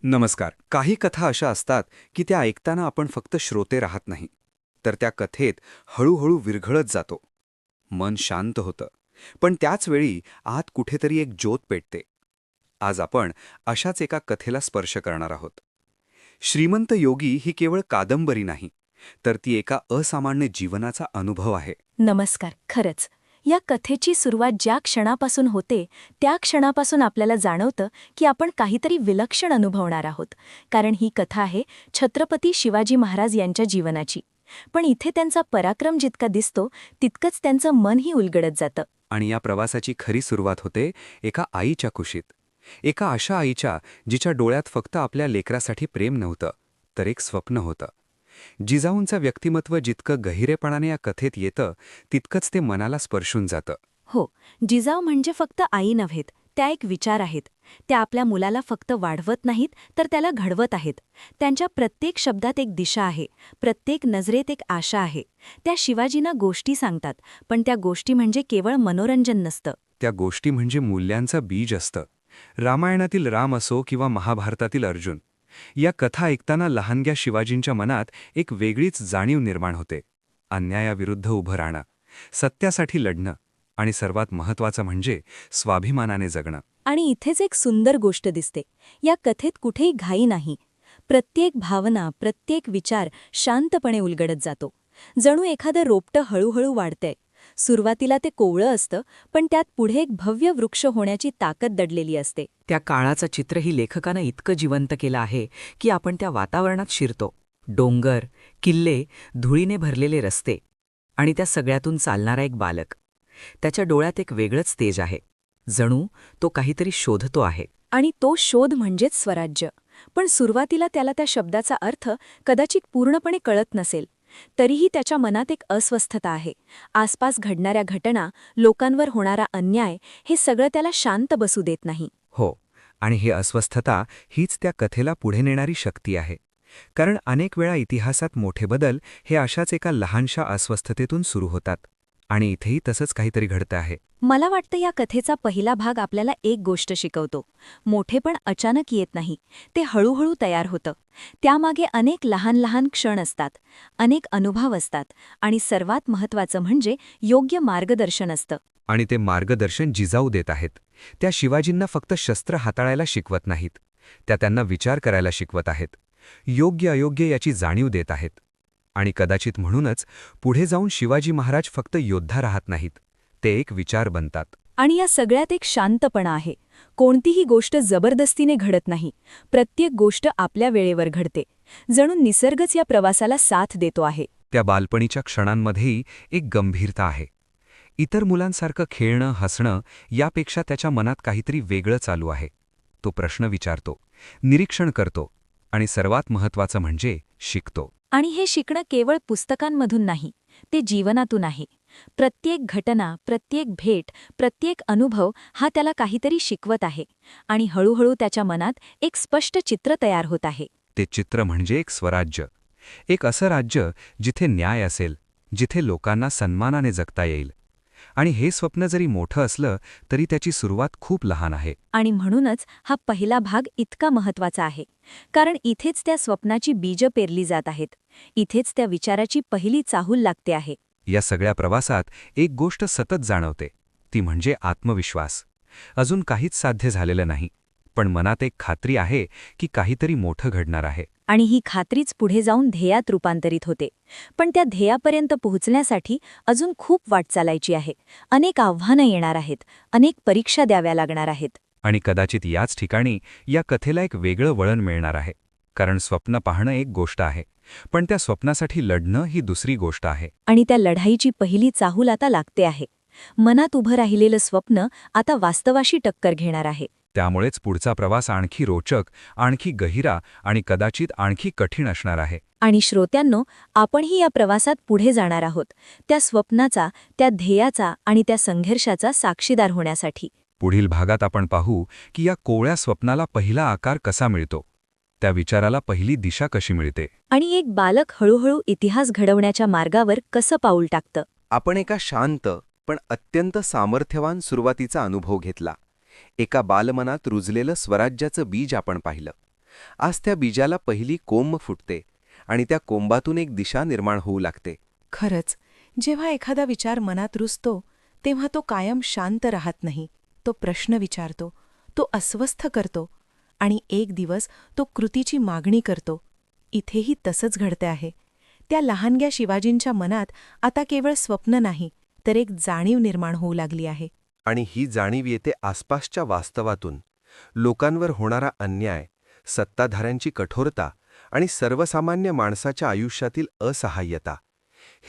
नमस्कार. काही कथा अशा असतात की त्या ऐकताना आपण फक्त श्रोते राहत नाही, तर त्या कथेत हळूहळू विरघळत जातो. मन शांत होतं, पण त्याच वेळी आत कुठेतरी एक ज्योत पेटते. आज आपण अशाच एका कथेला स्पर्श करणार आहोत. श्रीमंत योगी ही केवळ कादंबरी नाही, तर ती एका असामान्य जीवनाचा अनुभव आहे. नमस्कार. खरंच या कथेची सुरुवात ज्या क्षणापासून होते त्या क्षणापासून आपल्याला जाणवतं की आपण काहीतरी विलक्षण अनुभवणार आहोत. कारण ही कथा आहे छत्रपती शिवाजी महाराज यांच्या जीवनाची. पण इथे त्यांचा पराक्रम जितका दिसतो तितकंच त्यांचं मनही उलगडत जातं. आणि या प्रवासाची खरी सुरुवात होते एका आईच्या कुशीत. एका अशा आईच्या जिच्या डोळ्यात फक्त आपल्या लेकरासाठी प्रेम नव्हतं, तर एक स्वप्न होतं. जिजाऊंचं व्यक्तिमत्व जितकं गहिरेपणाने या कथेत येतं, तितकंच ते मनाला स्पर्शून जातं. हो, जिजाऊ म्हणजे फक्त आई नव्हेत, त्या एक विचार आहेत. त्या आपल्या मुलाला फक्त वाढवत नाहीत तर त्याला घडवत आहेत. त्यांच्या प्रत्येक शब्दात एक दिशा आहे, प्रत्येक नजरेत एक आशा आहे. त्या शिवाजींना गोष्टी सांगतात, पण त्या गोष्टी म्हणजे केवळ मनोरंजन नसतं. त्या गोष्टी म्हणजे मूल्यांचं बीज असतं. रामायणातील राम असो किंवा महाभारतातील अर्जुन, या कथा ऐकताना लहानग्या शिवाजींच्या मनात एक वेगळीच जाणीव निर्माण होते. अन्यायाविरुद्ध उभं राहणं, सत्यासाठी लढणं आणि सर्वात महत्त्वाचं म्हणजे स्वाभिमानाने जगणं. आणि इथेच एक सुंदर गोष्ट दिसते. या कथेत कुठेही घाई नाही. प्रत्येक भावना, प्रत्येक विचार शांतपणे उलगडत जातो. जणू एखादं रोपटं हळूहळू वाढतंय. सुरुवातीला ते कोवळं असतं, पण त्यात पुढे एक भव्य वृक्ष होण्याची ताकद दडलेली असते. त्या काळाचं चित्रही लेखकानं इतकं जिवंत केलं आहे की आपण त्या वातावरणात शिरतो. डोंगर, किल्ले, धुळीने भरलेले रस्ते आणि त्या सगळ्यातून चालणारा एक बालक. त्याच्या डोळ्यात एक वेगळंच तेज आहे. जणू तो काहीतरी शोधतो आहे. आणि तो शोध म्हणजेच स्वराज्य. पण सुरुवातीला त्याला त्या शब्दाचा अर्थ कदाचित पूर्णपणे कळत नसेल. तरीही त्याच्या मनात एक अस्वस्थता आहे. आसपास घडणाऱ्या घटना, लोकांवर होणारा अन्याय, हे सगळं त्याला शांत बसू देत नाही. हो, आणि ही अस्वस्थता हीच त्या कथेला पुढे नेणारी शक्ती आहे. कारण अनेक वेळा इतिहासात मोठे बदल हे अशाच एका लहानशा अस्वस्थतेतून सुरू होतात. आणि इथेही तसंच काहीतरी घडतं आहे. मला वाटतं या कथेचा पहिला भाग आपल्याला एक गोष्ट शिकवतो. मोठेपण अचानक येत नाही, ते हळूहळू तयार होतं. त्यामागे अनेक लहान लहान क्षण असतात, अनेक अनुभव असतात आणि सर्वात महत्त्वाचं म्हणजे योग्य मार्गदर्शन असतं. आणि ते मार्गदर्शन जिजाऊ देत आहेत. त्या शिवाजींना फक्त शस्त्र हाताळायला शिकवत नाहीत, त्या त्यांना विचार करायला शिकवत आहेत. योग्य अयोग्य याची जाणीव देत आहेत. आणि कदाचित म्हणूनच पुढे जाऊन शिवाजी महाराज फक्त योद्धा राहत नाहीत, ते एक विचार बनतात. आणि या सगळ्यात एक शांतपणा आहे. कोणतीही गोष्ट जबरदस्तीने घडत नाही. प्रत्येक गोष्ट आपल्या वेळेवर घडते. जणू निसर्गच या प्रवासाला साथ देतो आहे. त्या बालपणीच्या क्षणांमध्येही एक गंभीरता आहे. इतर मुलांसारखं खेळणं, हसणं यापेक्षा त्याच्या मनात काहीतरी वेगळं चालू आहे. तो प्रश्न विचारतो, निरीक्षण करतो आणि सर्वात महत्त्वाचं म्हणजे शिकतो. आणि हे शिकणं केवळ पुस्तकांमधून नाही, ते जीवनातून आहे. प्रत्येक घटना, प्रत्येक भेट, प्रत्येक अनुभव हा त्याला काहीतरी शिकवत आहे. आणि हळूहळू त्याच्या मनात एक स्पष्ट चित्र तयार होत आहे. ते चित्र म्हणजे एक स्वराज्य. एक असं राज्य जिथे न्याय असेल, जिथे लोकांना सन्मानाने जगता येईल. आणि हे स्वप्न जरी मोठं असलं तरी त्याची सुरुवात खूप लहान आहे. आणि म्हणूनच हा पहिला भाग इतका महत्त्वाचा आहे. कारण इथेच त्या स्वप्नाची बीजं पेरली जात आहेत. इथेच त्या विचाराची पहिली चाहूल लागते आहे. या सगळ्या प्रवासात एक गोष्ट सतत जाणवते, ती म्हणजे आत्मविश्वास. अजून काहीच साध्य झालेलं नाही, पण मनात एक खात्री आहे की काहीतरी मोठं घडणार आहे. आणि ही खात्रीच पुढे जाऊन ध्येयात रूपांतरित होते. पण त्या ध्येयापर्यंत पोहोचण्यासाठी अजून खूप वाट चालायची आहे. अनेक आव्हानं येणार आहेत, अनेक परीक्षा द्याव्या लागणार आहेत. आणि कदाचित याच ठिकाणी या कथेला एक वेगळं वळण मिळणार आहे. कारण स्वप्न पाहणं एक गोष्ट आहे, पण त्या स्वप्नासाठी लढणं ही दुसरी गोष्ट आहे. आणि त्या लढाईची पहिली चाहूल आता लागते आहे. मनात उभं राहिलेलं स्वप्न आता वास्तवाशी टक्कर घेणार आहे. त्यामुळेच पुढचा प्रवास आणखी रोचक, आणखी गहिरा आणि कदाचित आणखी कठीण असणार आहे. आणि श्रोत्यांनो, आपणही या प्रवासात पुढे जाणार आहोत, त्या स्वप्नाचा, त्या ध्येयाचा आणि त्या संघर्षाचा साक्षीदार होण्यासाठी. पुढील भागात आपण पाहू की या कोवळ्या स्वप्नाला पहिला आकार कसा मिळतो, त्या विचाराला पहिली दिशा कशी मिळते. आणि एक बालक हळूहळू इतिहास घडवण्याच्या मार्गावर कसं पाऊल टाकतं. आपण एका शांत पण अत्यंत सामर्थ्यवान सुरुवातीचा अनुभव घेतला. एका बालमनात रुजलेलं स्वराज्याचं बीज आपण पाहिलं. आज त्या बीजाला पहिली कोंब फुटते आणि त्या कोंबातून एक दिशा निर्माण होऊ लागते. खरंच, जेव्हा एखादा विचार मनात रुजतो तेव्हा तो कायम शांत राहत नाही. तो प्रश्न विचारतो, तो अस्वस्थ करतो आणि एक दिवस तो कृतीची मागणी करतो. इथेही तसंच घडते आहे. त्या लहानग्या शिवाजींच्या मनात आता केवळ स्वप्न नाही, तर एक जाणीव निर्माण होऊ लागली आहे. आणि ही जाणीव येते आसपासच्या वास्तवातून. लोकांवर होणारा अन्याय, सत्ताधाऱ्यांची कठोरता आणि सर्वसामान्य माणसाच्या आयुष्यातील असहाय्यता.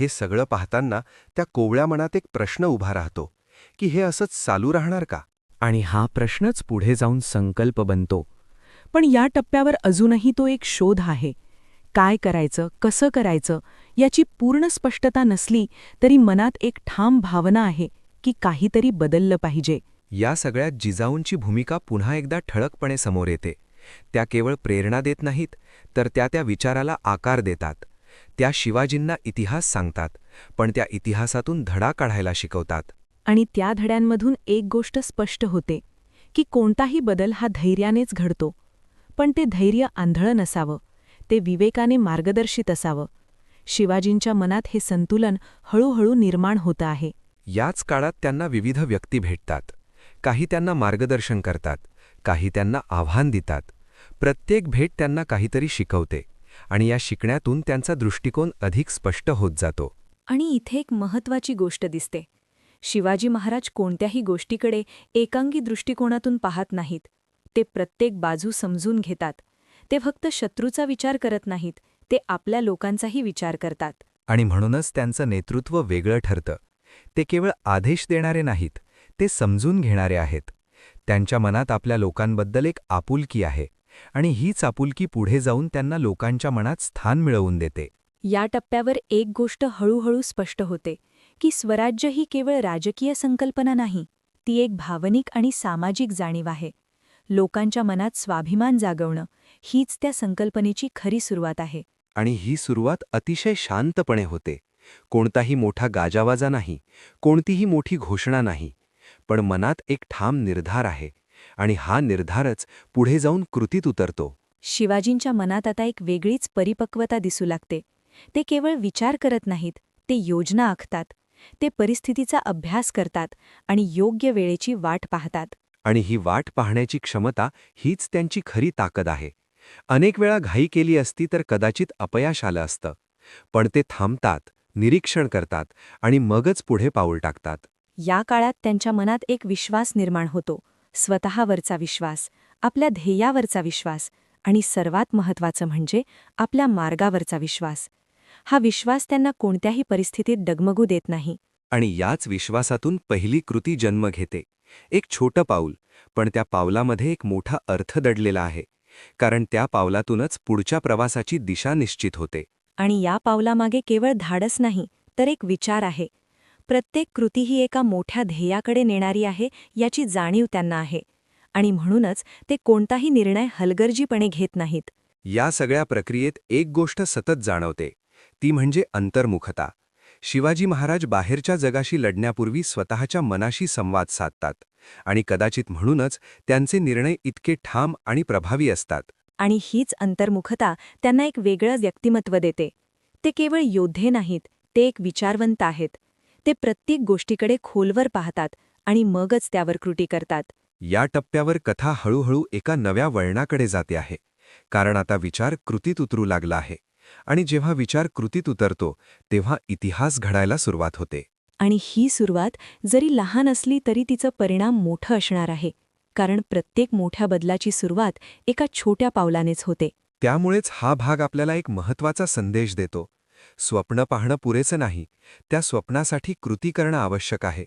हे सगळं पाहताना त्या कोवळ्या मनात एक प्रश्न उभा राहतो की हे असंच चालू राहणार का? आणि हा प्रश्नच पुढे जाऊन संकल्प बनतो. पण या टप्प्यावर अजूनही तो एक शोध आहे. काय करायचं, कसं करायचं याची पूर्ण स्पष्टता नसली तरी मनात एक ठाम भावना आहे की काहीतरी बदललं पाहिजे. या सगळ्यात जिजाऊंची भूमिका पुन्हा एकदा ठळकपणे समोर येते. त्या केवळ प्रेरणा देत नाहीत, तर त्या विचाराला आकार देतात. त्या शिवाजींना इतिहास सांगतात, पण त्या इतिहासातून धडा काढायला शिकवतात. आणि त्या धड्यांमधून एक गोष्ट स्पष्ट होते की कोणताही बदल हा धैर्यानेच घडतो. पण ते धैर्य आंधळं नसावं, ते विवेकाने मार्गदर्शित असावं. शिवाजींच्या मनात हे संतुलन हळूहळू निर्माण होतं आहे. याच काळात त्यांना विविध व्यक्ती भेटतात. काही त्यांना मार्गदर्शन करतात, काही त्यांना आव्हान देतात. प्रत्येक भेट त्यांना काहीतरी शिकवते आणि या शिकण्यातून त्यांचा दृष्टिकोन अधिक स्पष्ट होत जातो. आणि इथे एक महत्त्वाची गोष्ट दिसते. शिवाजी महाराज कोणत्याही गोष्टीकडे एकांगी दृष्टिकोनातून पाहत नाहीत. ते प्रत्येक बाजू समजून घेतात. ते फक्त शत्रूचा विचार करत नाहीत, ते आपल्या लोकांचाही विचार करतात. आणि म्हणूनच त्यांचं नेतृत्व वेगळं ठरतं. ते केवळ आदेश देणारे नाहीत, ते समजून घेणारे आहेत. त्यांच्या मनात आपल्या लोकांबद्दल एक आपुलकी आहे आणि हीच आपुलकी पुढे जाऊन त्यांना लोकांच्या मनात स्थान मिळवून देते. या टप्प्यावर एक गोष्ट हळूहळू स्पष्ट होते की स्वराज्य ही केवळ राजकीय संकल्पना नाही, ती एक भावनिक आणि सामाजिक जाणीव आहे. लोकांच्या मनात स्वाभिमान जागवणं हीच त्या संकल्पनेची खरी सुरुवात आहे. आणि ही सुरुवात अतिशय शांतपणे होते. कोणताही मोठा गाजावाजा नाही, कोणतीही मोठी घोषणा नाही, पण मनात एक ठाम निर्धार आहे आणि हा निर्धारच पुढे जाऊन कृतीत उतरतो. शिवाजींच्या मनात आता एक वेगळीच परिपक्वता दिसू लागते. ते केवळ विचार करत नाहीत, ते योजना आखतात. ते परिस्थितीचा अभ्यास करतात आणि योग्य वेळेची वाट पाहतात. आणि ही वाट पाहण्याची क्षमता हीच त्यांची खरी ताकद आहे. अनेक वेळा घाई केली असती तर कदाचित अपयश आलं असतं, पण ते थांबतात, निरीक्षण करतात आणि मगच पुढे पाऊल टाकतात. या काळात त्यांच्या मनात एक विश्वास निर्माण होतो. स्वतःवरचा विश्वास, आपल्या ध्येयावरचा विश्वास आणि सर्वात महत्त्वाचं म्हणजे आपल्या मार्गावरचा विश्वास. हा विश्वास त्यांना कोणत्याही परिस्थितीत डगमगू देत नाही. आणि याच विश्वासातून पहिली कृती जन्म घेते. एक छोटं पाऊल, पण त्या पावलामध्ये एक मोठा अर्थ दडलेला आहे. कारण त्या पावलातूनच पुढच्या प्रवासाची दिशा निश्चित होते. आणि या पावलामागे केवळ धाडस नाही, तर एक विचार आहे. प्रत्येक कृती ही एका मोठ्या ध्येयाकडे नेणारी आहे याची जाणीव त्यांना आहे. आणि म्हणूनच ते कोणताही निर्णय हलगर्जीपणे घेत नाहीत. या सगळ्या प्रक्रियेत एक गोष्ट सतत जाणवते, ती म्हणजे अंतर्मुखता. शिवाजी महाराज बाहेरच्या जगाशी लढण्यापूर्वी स्वतःच्या मनाशी संवाद साधतात आणि कदाचित म्हणूनच त्यांचे निर्णय इतके ठाम आणि प्रभावी असतात. आणि हीच अंतर्मुखता त्यांना एक वेगळं व्यक्तिमत्व देते. ते केवळ योद्धे नाहीत, ते एक विचारवंत आहेत. ते प्रत्येक गोष्टीकडे खोलवर पाहतात आणि मगच त्यावर कृती करतात. या टप्प्यावर कथा हळूहळू एका नव्या वळणाकडे जाते आहे. कारण आता विचार कृतीत उतरू लागला आहे. आणि जेव्हा विचार कृतीत उतरतो तेव्हा इतिहास घडायला सुरुवात होते. आणि ही सुरुवात जरी लहान असली तरी तिचं परिणाम मोठं असणार आहे. कारण प्रत्येक मोठ्या बदलाची सुरुवात एका छोट्या पावलानेच होते. त्यामुळेच हा भाग आपल्याला एक महत्त्वाचा संदेश देतो. स्वप्न पाहणं पुरेसं नाही, त्या स्वप्नासाठी कृती करणं आवश्यक आहे.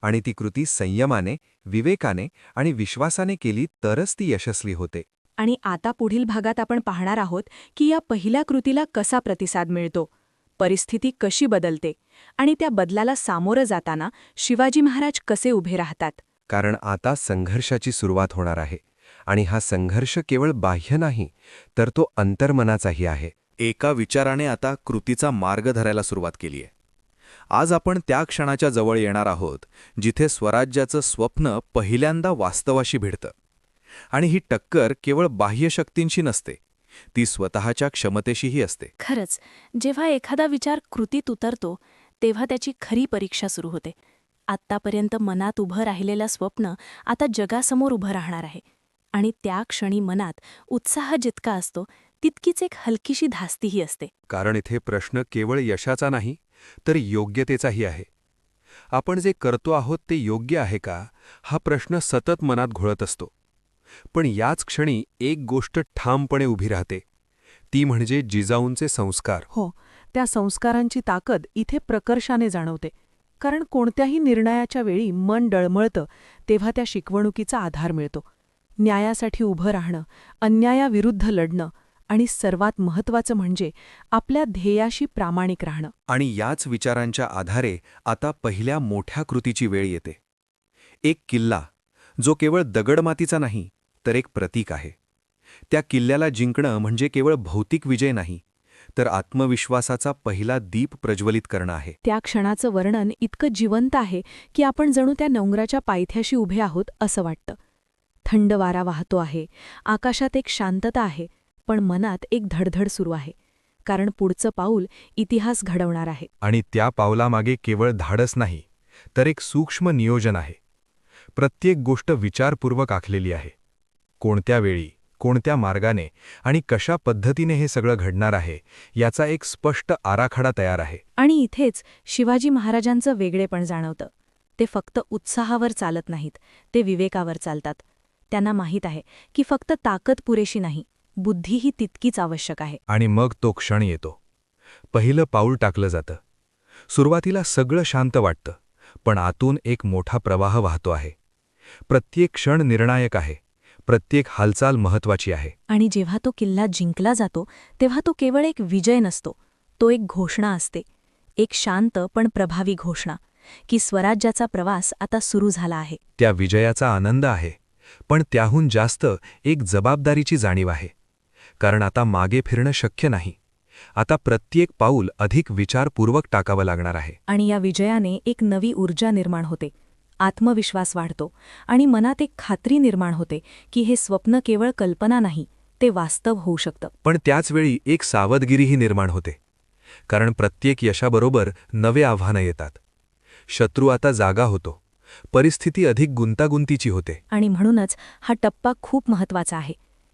आणि ती कृती संयमाने, विवेकाने आणि विश्वासाने केली तरच ती यशस्वी होते. आणि आता पुढील भागात आपण पाहणार आहोत की या पहिल्या कृतीला कसा प्रतिसाद मिळतो, परिस्थिती कशी बदलते आणि त्या बदलाला सामोरं जाताना शिवाजी महाराज कसे उभे राहतात. कारण आता संघर्षाची सुरुवात होणार आहे. आणि हा संघर्ष केवळ बाह्य नाही, तर तो अंतर्मनाचाही आहे. एका विचाराने आता कृतीचा मार्ग धरायला सुरुवात केली आहे. आज आपण त्या क्षणाच्या जवळ येणार आहोत जिथे स्वराज्याचं स्वप्न पहिल्यांदा वास्तवाशी भिडतं. आणि ही टक्कर केवळ बाह्य शक्तींशी नसते, ती स्वतःच्या क्षमतेशीही असते. खरंच, जेव्हा एखादा विचार कृतीत उतरतो तेव्हा त्याची खरी परीक्षा सुरू होते. आत्तापर्यंत मनात उभं राहिलेलं स्वप्न आता जगासमोर उभं राहणार आहे. आणि त्या क्षणी मनात उत्साह जितका असतो तितकीच एक हलकीशी धास्तीही असते. कारण इथे प्रश्न केवळ यशाचा नाही, तर योग्यतेचाही आहे. आपण जे करतो आहोत ते योग्य आहे का, हा प्रश्न सतत मनात घोळत असतो. पण याच क्षणी एक गोष्ट ठामपणे उभी राहते, ती म्हणजे जिजाऊंचे संस्कार. हो, त्या संस्कारांची ताकद इथे प्रकर्षाने जाणवते. कारण कोणत्याही निर्णयाच्या वेळी मन डळमळतं तेव्हा त्या शिकवणुकीचा आधार मिळतो. न्यायासाठी उभं राहणं, अन्यायाविरुद्ध लढणं आणि सर्वात महत्त्वाचं म्हणजे आपल्या ध्येयाशी प्रामाणिक राहणं. आणि याच विचारांच्या आधारे आता पहिल्या मोठ्या कृतीची वेळ येते. एक किल्ला, जो केवळ दगडमातीचा नाही, तर एक प्रतीक आहे. त्या किल्ल्याला जिंकणं म्हणजे केवळ भौतिक विजय नाही, तर आत्मविश्वासाचा पहिला दीप प्रज्वलित करणं आहे. त्या क्षणाचं वर्णन इतकं जिवंत आहे की आपण जणू त्या डोंगराच्या पायथ्याशी उभे आहोत असं वाटतं. थंड वारा वाहतो आहे, आकाशात एक शांतता आहे, पण मनात एक धडधड सुरू आहे. कारण पुढचं पाऊल इतिहास घडवणार आहे. आणि त्या पावलामागे केवळ धाडस नाही, तर एक सूक्ष्म नियोजन आहे. प्रत्येक गोष्ट विचारपूर्वक आखलेली आहे. कोणत्या वेळी, कोणत्या मार्गाने आणि कशा पद्धतीने हे सगळं घडणार आहे याचा एक स्पष्ट आराखडा तयार आहे. आणि इथेच शिवाजी महाराजांचं वेगळेपण जाणवतं. ते फक्त उत्साहावर चालत नाहीत, ते विवेकावर चालतात. त्यांना माहीत आहे की फक्त ताकद पुरेशी नाही, बुद्धीही तितकीच आवश्यक आहे. आणि मग तो क्षण येतो. पहिलं पाऊल टाकलं जातं. सुरुवातीला सगळं शांत वाटतं, पण आतून एक मोठा प्रवाह वाहतो आहे. प्रत्येक क्षण निर्णायक आहे, प्रत्येक हालचाल महत्त्वाची आहे. आणि जेव्हा तो किल्ला जिंकला जातो तेव्हा तो केवळ एक विजय नसतो, तो एक घोषणा असते. एक शांत पण प्रभावी घोषणा की स्वराज्याचा प्रवास आता सुरू झाला आहे. त्या विजयाचा आनंद आहे, पण त्याहून जास्त एक जबाबदारीची जाणीव आहे. कारण आता मागे फिरणं शक्य नाही. आता प्रत्येक पाऊल अधिक विचारपूर्वक टाकावं लागणार आहे. आणि या विजयाने एक नवी ऊर्जा निर्माण होते, आत्मविश्वास वाढतो आणि मनात एक खात्री निर्माण होते की हे स्वप्न केवळ कल्पना नाही, ते वास्तव होऊ शकतं. पण त्याचवेळी एक सावधगिरीही निर्माण होते. कारण प्रत्येक यशाबरोबर नवे आव्हानं येतात. शत्रू आता जागा होतो, परिस्थिती अधिक गुंतागुंतीची होते. आणि म्हणूनच हा टप्पा खूप महत्त्वाचा आहे.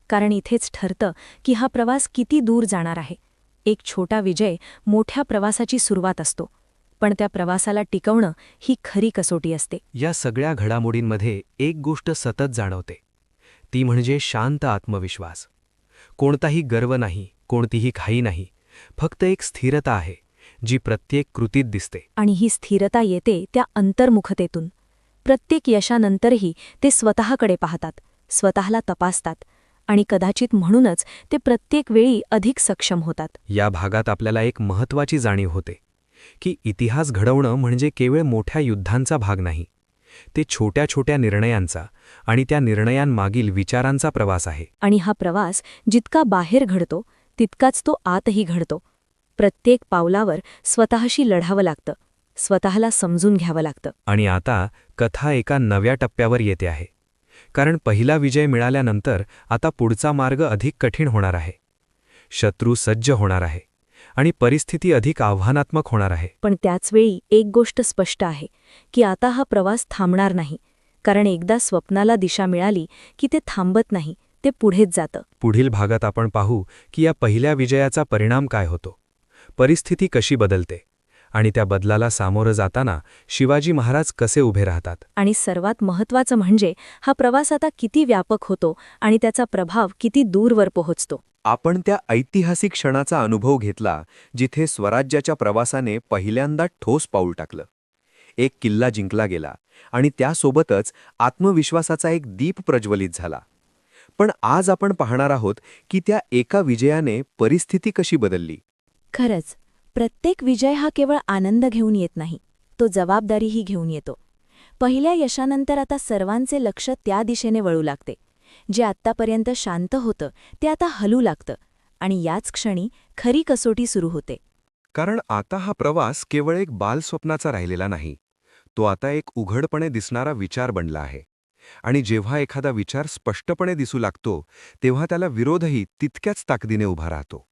कारण इथेच ठरतं की हा प्रवास किती दूर जाणार आहे. एक छोटा विजय मोठ्या प्रवासाची सुरुवात असतो, पण त्या प्रवासाला टिकवणं ही खरी कसोटी असते. या सगळ्या घडामोडींमध्ये एक गोष्ट सतत जाणवते, ती म्हणजे शांत आत्मविश्वास. कोणताही गर्व नाही, कोणतीही घाई नाही, फक्त एक स्थिरता आहे जी प्रत्येक कृतीत दिसते. आणि ही स्थिरता येते त्या अंतर्मुखतेतून. प्रत्येक यशानंतरही ते स्वतःकडे पाहतात, स्वतःला तपासतात आणि कदाचित म्हणूनच ते प्रत्येक वेळी अधिक सक्षम होतात. या भागात आपल्याला एक महत्त्वाची जाणीव होते की इतिहास घडवणं म्हणजे केवळ मोठ्या युद्धांचा भाग नाही, ते छोट्या छोट्या निर्णयांचा आणि त्या निर्णयांमागील विचारांचा प्रवास आहे. आणि हा प्रवास जितका बाहेर घडतो तितकाच तो आतही घडतो. प्रत्येक पावलावर स्वतःशी लढावं लागतं, स्वतःला समजून घ्यावं लागतं. आणि आता कथा एका नव्या टप्प्यावर येते आहे. कारण पहिला विजय मिळाल्यानंतर आता पुढचा मार्ग अधिक कठीण होणार आहे. शत्रू सज्ज होणार आहे आणि परिस्थिती अधिक आव्हानात्मक होणार आहे. पण त्याचवेळी एक गोष्ट स्पष्ट आहे की आता हा प्रवास थांबणार नाही. कारण एकदा स्वप्नाला दिशा मिळाली की ते थांबत नाही, ते पुढेच जातं. पुढील भागात आपण पाहू की या पहिल्या विजयाचा परिणाम काय होतो, परिस्थिती कशी बदलते आणि त्या बदलाला सामोरं जाताना शिवाजी महाराज कसे उभे राहतात. आणि सर्वात महत्त्वाचं म्हणजे हा प्रवास आता किती व्यापक होतो आणि त्याचा प्रभाव किती दूरवर पोहोचतो. आपण त्या ऐतिहासिक क्षणाचा अनुभव घेतला जिथे स्वराज्याच्या प्रवासाने पहिल्यांदा ठोस पाऊल टाकलं. एक किल्ला जिंकला गेला आणि त्यासोबतच आत्मविश्वासाचा एक दीप प्रज्वलित झाला. पण आज आपण पाहणार आहोत की त्या एका विजयाने परिस्थिती कशी बदलली. खरंच, प्रत्येक विजय हा केवळ आनंद घेऊन येत नाही, तो जबाबदारीही घेऊन येतो. पहिल्या यशानंतर आता सर्वांचे लक्ष त्या दिशेने वळू लागते. जे आत्तापर्यंत शांत होतं ते आता हलू लागतं आणि याच क्षणी खरी कसोटी सुरू होते. कारण आता हा प्रवास केवळ एक बालस्वप्नाचा राहिलेला नाही, तो आता एक उघडपणे दिसणारा विचार बनला आहे. आणि जेव्हा एखादा विचार स्पष्टपणे दिसू लागतो तेव्हा त्याला विरोधही तितक्याच ताकदीने उभा राहतो.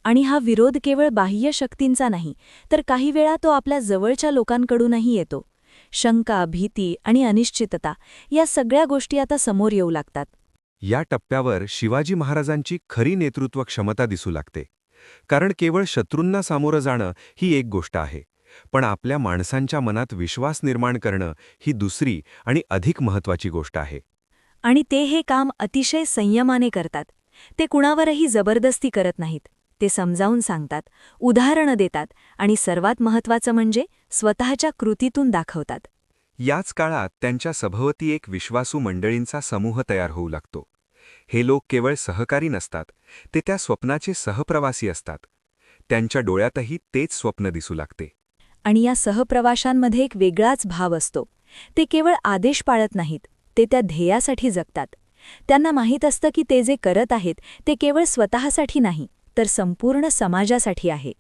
आणि हा विरोध केवळ बाह्य शक्तींचा नाही, तर काही वेळा तो आपल्या जवळच्या लोकांकडूनही येतो. शंका, भीती आणि अनिश्चितता या सगळ्या गोष्टी आता समोर येऊ लागतात. या टप्प्यावर शिवाजी महाराजांची खरी नेतृत्व क्षमता दिसू लागते. कारण केवळ शत्रूंना सामोरं जाणं ही एक गोष्ट आहे, पण आपल्या माणसांच्या मनात विश्वास निर्माण करणं ही दुसरी आणि अधिक महत्त्वाची गोष्ट आहे. आणि ते हे काम अतिशय संयमाने करतात. ते कुणावरही जबरदस्ती करत नाहीत. ते समजावून सांगतात, उदाहरणं देतात आणि सर्वात महत्त्वाचं म्हणजे स्वतःच्या कृतीतून दाखवतात. याच काळात त्यांच्या सभोवती एक विश्वासू मंडळींचा समूह तयार होऊ लागतो. हे लोक केवळ सहकारी नसतात, ते त्या स्वप्नाचे सहप्रवासी असतात. त्यांच्या डोळ्यातही तेच स्वप्न दिसू लागते. आणि या सहप्रवाशांमध्ये एक वेगळाच भाव असतो. ते केवळ आदेश पाळत नाहीत, ते त्या ध्येयासाठी जगतात. त्यांना माहीत असतं की ते जे करत आहेत ते केवळ स्वतःसाठी नाही, तर संपूर्ण समाजासाठी आहे.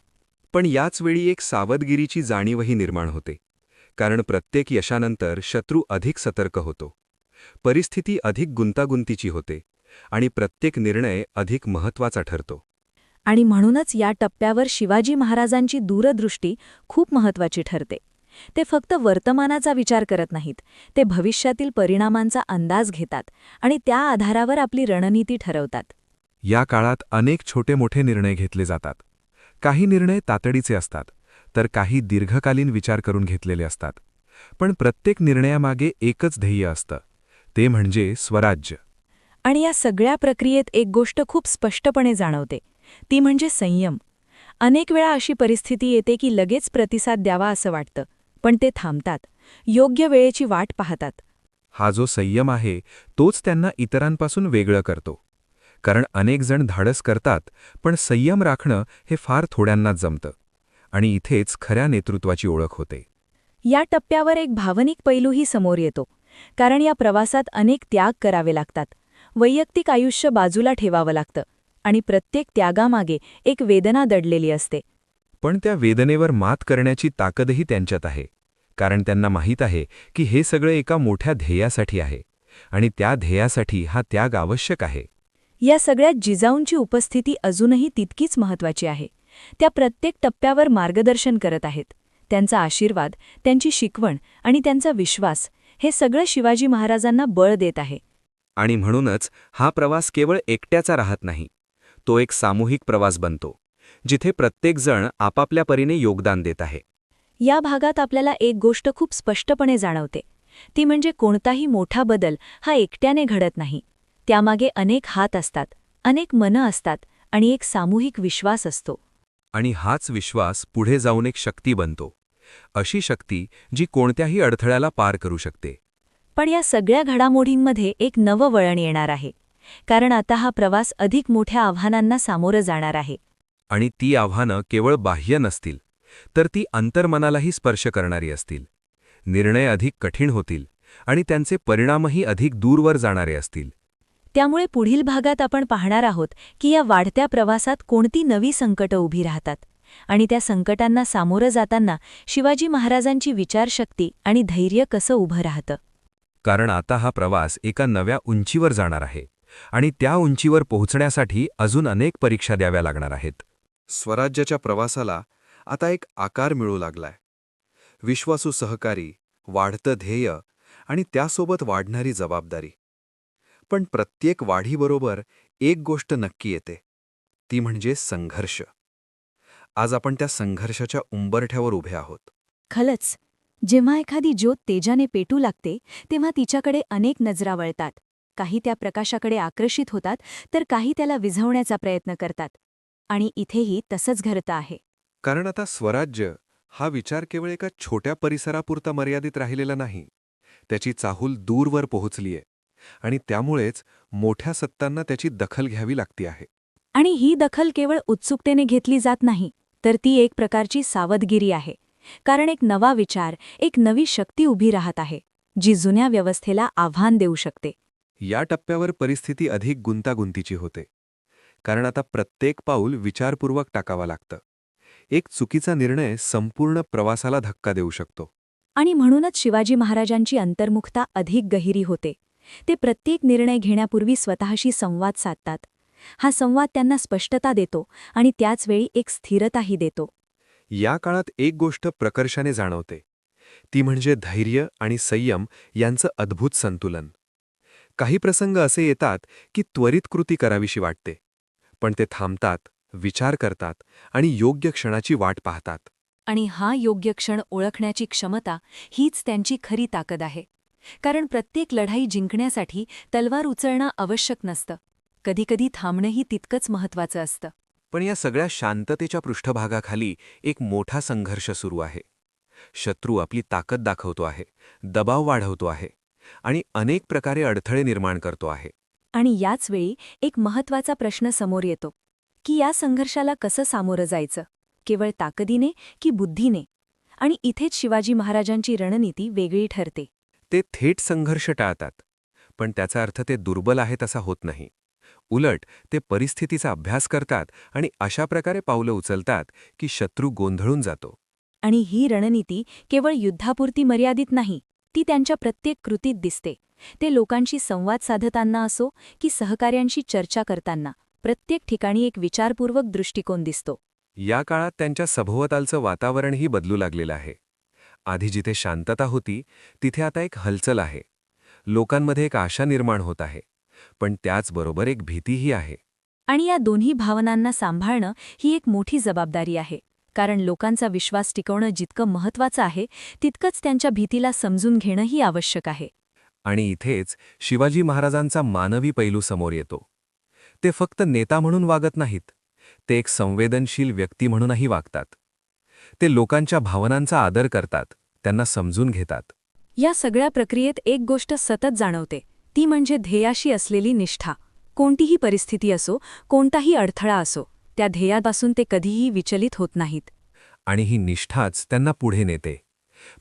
पण याच वेळी एक सावधगिरीची जाणीवही निर्माण होते. कारण प्रत्येक यशानंतर शत्रू अधिक सतर्क होतो. परिस्थिती अधिक गुंतागुंतीची होते आणि प्रत्येक निर्णय अधिक महत्त्वाचा ठरतो. आणि म्हणूनच या टप्प्यावर शिवाजी महाराजांची दूरदृष्टी खूप महत्त्वाची ठरते. ते फक्त वर्तमानाचा विचार करत नाहीत, ते भविष्यातील परिणामांचा अंदाज घेतात आणि त्या आधारावर आपली रणनीती ठरवतात. या काळात अनेक छोटे मोठे निर्णय घेतले जातात. काही निर्णय तातडीचे असतात, तर काही दीर्घकालीन विचार करून घेतलेले असतात. पण प्रत्येक निर्णयामागे एकच ध्येय असतं, ते म्हणजे स्वराज्य. आणि या सगळ्या प्रक्रियेत एक गोष्ट खूप स्पष्टपणे जाणवते, ती म्हणजे संयम. अनेक वेळा अशी परिस्थिती येते की लगेच प्रतिसाद द्यावा असं वाटतं, पण ते थांबतात, योग्य वेळेची वाट पाहतात. हा जो संयम आहे तोच त्यांना इतरांपासून वेगळं करतो. कारण अनेक जण धाडस करतात, पण संयम राखणं हे फार थोड्यांनाच जमतं. आणि इथेच खऱ्या नेतृत्वाची ओळख होते. या टप्प्यावर एक भावनिक पैलूही समोर येतो. कारण या प्रवासात अनेक त्याग करावे लागतात. वैयक्तिक आयुष्य बाजूला ठेवावं लागतं आणि प्रत्येक त्यागामागे एक वेदना दडलेली असते. पण त्या वेदनेवर मात करण्याची ताकदही त्यांच्यात आहे. कारण त्यांना माहीत आहे की हे सगळं एका मोठ्या ध्येयासाठी आहे आणि त्या ध्येयासाठी हा त्याग आवश्यक आहे. या सगळ्यात जिजाऊंची उपस्थिती अजूनही तितकीच महत्त्वाची आहे. त्या प्रत्येक टप्प्यावर मार्गदर्शन करत आहेत. त्यांचा आशीर्वाद, त्यांची शिकवण आणि त्यांचा विश्वास हे सगळं शिवाजी महाराजांना बळ देत आहे. आणि म्हणूनच हा प्रवास केवळ एकट्याचा राहत नाही. तो एक सामूहिक प्रवास बनतो, जिथे प्रत्येकजण आपापल्या परीने योगदान देत आहे. या भागात आपल्याला एक गोष्ट खूप स्पष्टपणे जाणवते. ती म्हणजे कोणताही मोठा बदल हा एकट्याने घडत नाही. त्यामागे अनेक हात असतात, अनेक मनं असतात आणि एक सामूहिक विश्वास असतो. आणि हाच विश्वास पुढे जाऊन एक शक्ती बनतो. अशी शक्ती जी कोणत्याही अडथळ्याला पार करू शकते. पण या सगळ्या घडामोडींमध्ये एक नवं वळण येणार आहे. कारण आता हा प्रवास अधिक मोठ्या आव्हानांना सामोरं जाणार आहे. आणि ती आव्हानं केवळ बाह्य नसतील, तर ती अंतर्मनालाही स्पर्श करणारी असतील. निर्णय अधिक कठीण होतील आणि त्यांचे परिणामही अधिक दूरवर जाणारे असतील. त्यामुळे पुढील भागात आपण पाहणार आहोत की या वाढत्या प्रवासात कोणती नवी संकटं उभी राहतात आणि त्या संकटांना सामोरं जाताना शिवाजी महाराजांची विचारशक्ती आणि धैर्य कसं उभं राहतं. कारण आता हा प्रवास एका नव्या उंचीवर जाणार आहे आणि त्या उंचीवर पोहोचण्यासाठी अजून अनेक परीक्षा द्याव्या लागणार आहेत. स्वराज्याच्या प्रवासाला आता एक आकार मिळू लागलाय. विश्वासू सहकारी, वाढतं ध्येय आणि त्यासोबत वाढणारी जबाबदारी. पण प्रत्येक वाढीबरोबर एक गोष्ट नक्की येते, ती म्हणजे संघर्ष. आज आपण त्या संघर्षाच्या उंबरठ्यावर उभे आहोत. खलच, जेव्हा एखादी ज्योत तेजाने पेटू लागते तेव्हा तिच्याकडे अनेक नजरा वळतात. काही त्या प्रकाशाकडे आकर्षित होतात, तर काही त्याला विझवण्याचा प्रयत्न करतात. आणि इथेही तसंच घडतं आहे. कारण आता स्वराज्य हा विचार केवळ एका छोट्या परिसरापुरता मर्यादित राहिलेला नाही. त्याची चाहूल दूरवर पोहोचलीय आणि त्यामुळेच मोठ्या सत्तांना त्याची दखल घ्यावी लागती आहे. आणि ही दखल केवळ उत्सुकतेने घेतली जात नाही, तर ती एक प्रकारची सावधगिरी आहे. कारण एक नवा विचार, एक नवी शक्ती उभी राहत आहे, जी जुन्या व्यवस्थेला आव्हान देऊ शकते. या टप्प्यावर परिस्थिती अधिक गुंतागुंतीची होते. कारण आता प्रत्येक पाऊल विचारपूर्वक टाकावा लागतं. एक चुकीचा निर्णय संपूर्ण प्रवासाला धक्का देऊ शकतो. आणि म्हणूनच शिवाजी महाराजांची अंतर्मुखता अधिक गहिरी होते. ते प्रत्येक निर्णय घेण्यापूर्वी स्वतःशी संवाद साधतात. हा संवाद त्यांना स्पष्टता देतो आणि त्याचवेळी एक स्थिरताही देतो. या काळात एक गोष्ट प्रकर्षाने जाणवते, ती म्हणजे धैर्य आणि संयम यांचं अद्भुत संतुलन. काही प्रसंग असे येतात की त्वरित कृती करावीशी वाटते, पण ते थांबतात, विचार करतात आणि योग्य क्षणाची वाट पाहतात. आणि हा योग्य क्षण ओळखण्याची क्षमता हीच त्यांची खरी ताकद आहे. कारण प्रत्येक लढाई जिंकण्यासाठी तलवार उचलणं आवश्यक नसतं. कधीकधी थांबणंही तितकंच महत्त्वाचं असतं. पण या सगळ्या शांततेच्या पृष्ठभागाखाली एक मोठा संघर्ष सुरू आहे. शत्रू आपली ताकद दाखवतो आहे, दबाव वाढवतो आहे आणि अनेक प्रकारे अडथळे निर्माण करतो आहे. आणि याचवेळी एक महत्त्वाचा प्रश्न समोर येतो की या संघर्षाला कसं सामोरं जायचं, केवळ ताकदीने की बुद्धीने? आणि इथेच शिवाजी महाराजांची रणनीती वेगळी ठरते. ते थेट संघर्ष टाळतात, पण त्याचा अर्थ ते दुर्बल आहेत असा होत नाही. उलट ते परिस्थितीचा अभ्यास करतात आणि अशा प्रकारे पावलं उचलतात की शत्रू गोंधळून जातो. आणि ही रणनीती केवळ युद्धापुरती मर्यादित नाही, ती त्यांच्या प्रत्येक कृतीत दिसते. ते लोकांशी संवाद साधताना असो की सहकार्यांशी चर्चा करताना, प्रत्येक ठिकाणी एक विचारपूर्वक दृष्टिकोन दिसतो. या काळात त्यांच्या सभोवतालचं वातावरणही बदलू लागलेलं आहे. आधी जिथे शांतता होती तिथे आता एक हलचल आहे. लोकांमध्ये एक आशा निर्माण होत आहे, पण त्याचबरोबर एक भीतीही आहे. आणि या दोन्ही भावनांना सांभाळणं ही एक मोठी जबाबदारी आहे. कारण लोकांचा विश्वास टिकवणं जितकं महत्त्वाचं आहे, तितकंच त्यांच्या भीतीला समजून घेणंही आवश्यक आहे. आणि इथेच शिवाजी महाराजांचा मानवी पैलू समोर येतो. ते फक्त नेता म्हणून वागत नाहीत, ते एक संवेदनशील व्यक्ती म्हणूनही वागतात. ते लोकांच्या भावनांचा आदर करतात, त्यांना समजून घेतात. या सगळ्या प्रक्रियेत एक गोष्ट सतत जाणवते, ती म्हणजे ध्येयाशी असलेली निष्ठा. कोणतीही परिस्थिती असो, कोणताही अडथळा असो, त्या ध्येयापासून ते कधीही विचलित होत नाहीत. आणि ही निष्ठाच त्यांना पुढे नेते.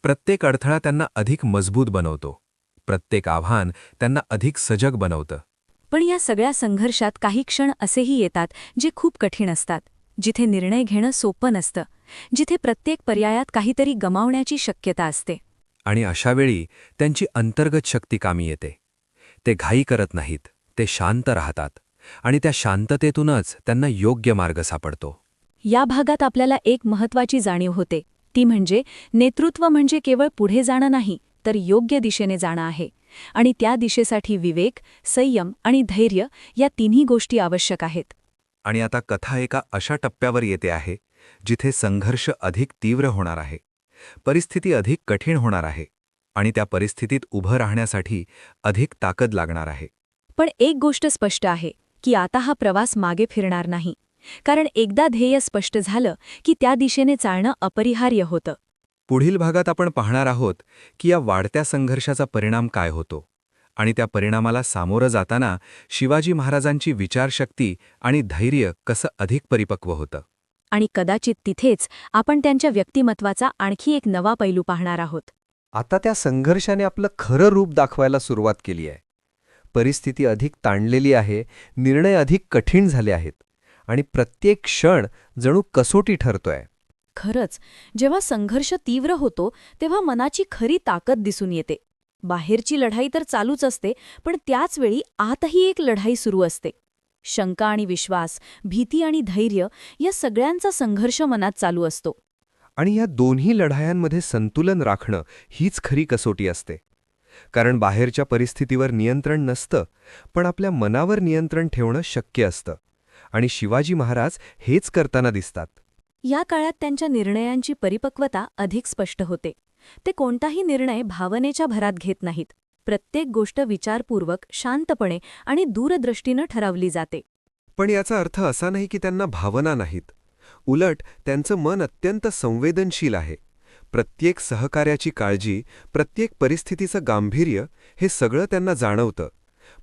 प्रत्येक अडथळा त्यांना अधिक मजबूत बनवतो. प्रत्येक आव्हान त्यांना अधिक सजग बनवतं. पण या सगळ्या संघर्षात काही क्षण असेही येतात जे खूप कठीण असतात, जिथे निर्णय घेणं सोपं नसतं, जिथे प्रत्येक पर्यायात काहीतरी गमावण्याची शक्यता असते. आणि अशावेळी त्यांची अंतर्गत शक्ती कामी येते. ते घाई करत नाहीत, ते शांत राहतात आणि त्या शांततेतूनच त्यांना योग्य मार्ग सापडतो. या भागात आपल्याला एक महत्त्वाची जाणीव होते, ती म्हणजे नेतृत्व म्हणजे केवळ पुढे जाणं नाही, तर योग्य दिशेने जाणं आहे. आणि त्या दिशेसाठी विवेक, संयम आणि धैर्य या तिन्ही गोष्टी आवश्यक आहेत. आणि आता कथा एका अशा टप्प्यावर येते आहे जिथे संघर्ष अधिक तीव्र होणार आहे, परिस्थिती अधिक कठीण होणार आहे आणि त्या परिस्थितीत उभं राहण्यासाठी अधिक ताकद लागणार आहे. पण एक गोष्ट स्पष्ट आहे की आता हा प्रवास मागे फिरणार नाही. कारण एकदा ध्येय स्पष्ट झालं की त्या दिशेने चालणं अपरिहार्य होतं. पुढील भागात आपण पाहणार आहोत की या वाढत्या संघर्षाचा परिणाम काय होतो आणि त्या परिणामाला सामोरं जाताना शिवाजी महाराजांची विचारशक्ती आणि धैर्य कसं अधिक परिपक्व होतं. आणि कदाचित तिथेच आपण त्यांच्या व्यक्तिमत्वाचा आणखी एक नवा पैलू पाहणार आहोत. आता त्या संघर्षाने आपलं खरं रूप दाखवायला सुरुवात केली आहे. परिस्थिती अधिक ताणलेली आहे, निर्णय अधिक कठीण झाले आहेत आणि प्रत्येक क्षण जणू कसोटी ठरतोय. खरंच, जेव्हा संघर्ष तीव्र होतो तेव्हा मनाची खरी ताकद दिसून येते. बाहेरची लढाई तर चालूच असते, पण त्याचवेळी आतही एक लढाई सुरू असते. शंका आणि विश्वास, भीती आणि धैर्य या सगळ्यांचा संघर्ष मनात चालू असतो. आणि या दोन्ही लढायांमध्ये संतुलन राखणं हीच खरी कसोटी असते. कारण बाहेरच्या परिस्थितीवर नियंत्रण नसतं, पण आपल्या मनावर नियंत्रण ठेवणं शक्य असतं. आणि शिवाजी महाराज हेच करताना दिसतात. या काळात त्यांच्या निर्णयांची परिपक्वता अधिक स्पष्ट होते. ते कोणताही निर्णय भावनेच्या भरात घेत नाहीत. प्रत्येक गोष्ट विचारपूर्वक, शांतपणे आणि दूरदृष्टीनं ठरवली जाते. पण याचा अर्थ असा नाही की त्यांना भावना नाहीत. उलट त्यांचं मन अत्यंत संवेदनशील आहे. प्रत्येक सहकार्याची काळजी, प्रत्येक परिस्थितीचं गांभीर्य हे सगळं त्यांना जाणवतं.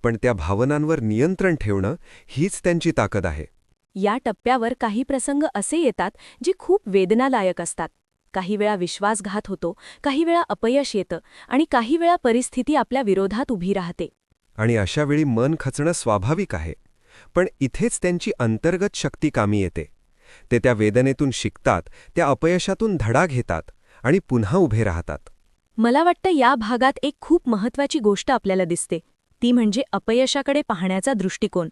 पण त्या भावनांवर नियंत्रण ठेवणं हीच त्यांची ताकद आहे. या टप्प्यावर काही प्रसंग असे येतात जे खूप वेदनादायक असतात. काही वेळा विश्वासघात होतो, काही वेळा अपयश येतं आणि काही वेळा परिस्थिती आपल्या विरोधात उभी राहते. आणि अशावेळी मन खचणं स्वाभाविक आहे. पण इथेच त्यांची अंतर्गत शक्ती कामी येते. ते त्या वेदनेतून शिकतात, त्या अपयशातून धडा घेतात आणि पुन्हा उभे राहतात. मला वाटतं या भागात एक खूप महत्त्वाची गोष्ट आपल्याला दिसते, ती म्हणजे अपयशाकडे पाहण्याचा दृष्टिकोन.